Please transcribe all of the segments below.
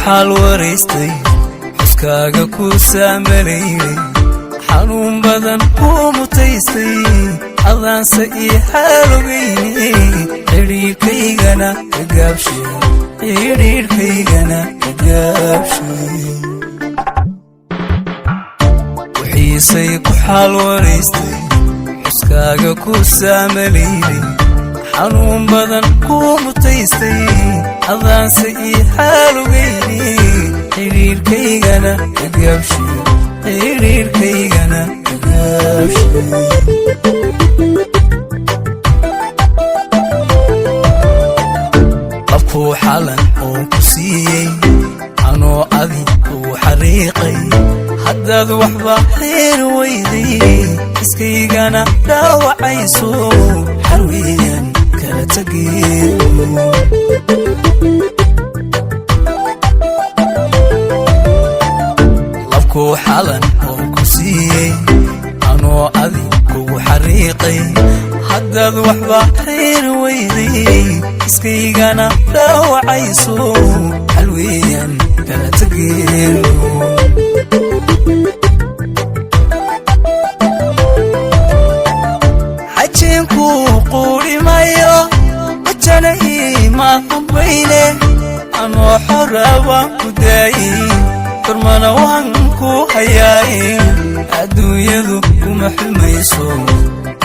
xaal wareystay xuskaaga ku saamaleeyay xanuun badan ku mutaystay adaanse ii xaalogayne xidhiidhkaygana kagaabshay xidhiidhkaygana kagaabshay wixiisay ku xaal wareystay xuskaaga ku saamaleeyay xanuun badan ku mutaystay adaanse ii xaalogayne xidhiidhkaygana kagaabshay xidhiidhkaygana kagaabshay qabkuu xalan oo ku siiyey anoo adi uu xariiqay haddaad waxba xeer weyday iskaygana dhaawacayso xarweyan kala tageeyo labkuu xalan oo ku siiyey anoo adi kugu xariiqay haddaad waxba xeer weyday iskaygana dhaawacayso xalweyan kala tageeyo xajinku qudhimayo wajana iimaa hambayne anoo xora waan ku daayey kormana waan ku hayaaye adduunyadu kuma xumayso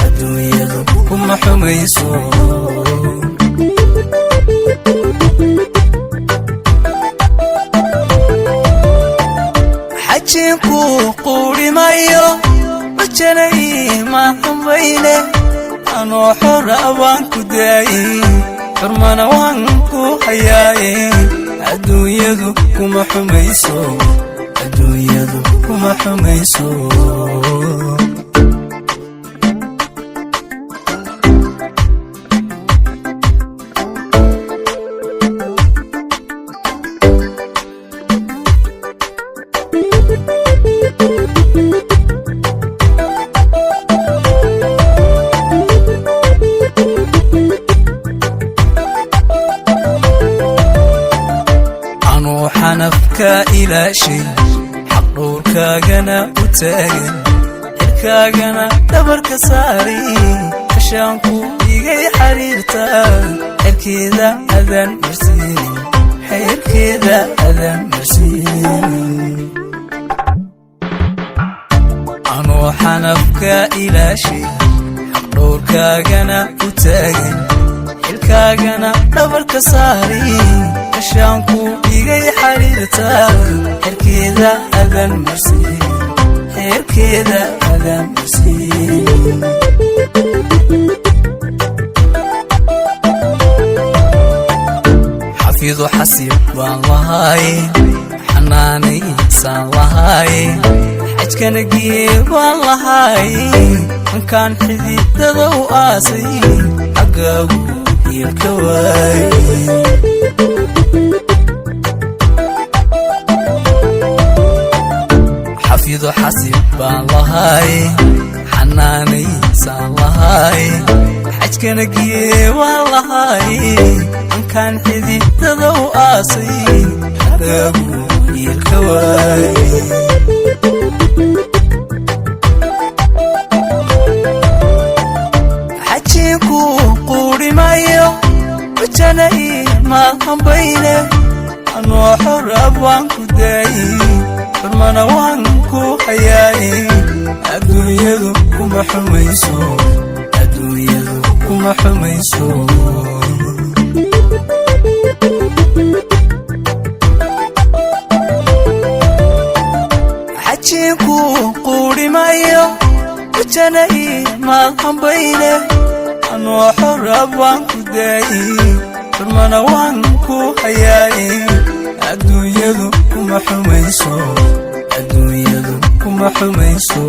adduunyadu kuma xumayso xajinku qudhimayo wajana iimaa hambayne anoo xora waan ku daayey kormana waan ku hayaaye adduunyadu kuma xumayso adduunyadu kuma xumayso xanafka ilaashay xaq dhowrkaagana u taagan xilkaagana dhabarka saari kashaanku igay xariirta xerkeeda adaan marsiinin xeerkeeda adaan marsiinin anoo xanafka ilaashay xaq dhowrkaagana u taagan xilkaagana dhabarka saari kashaanku igay xariirta xerkeeda adaan marsiinin xeerkeeda adaan marsiinin xafiidu xasiib baan lahaaye xanaanay insaan lahaaye xajkana gee baan lahaaye mankaan xididada u aasay xaggaagu hiilka waaye xafiidu xasiib baan lahaaye xanaanay insaan lahaaye xajkana gee baan lahaaye mankaan xididada u aasay xaggaagu hiilka waaye xajinku qudhimayo wajana iimaa hambayne anoo xora waan ku daayey kormana waan ku hayaaye adduunyadu kuma xumayso adduunyadu kuma xumayso xajinku qudhimayo wajana iimaa hambayne anoo xora waan ku daayey kormana waan ku hayaaye adduunyadu kuma xumayso adduunyadu kuma xumayso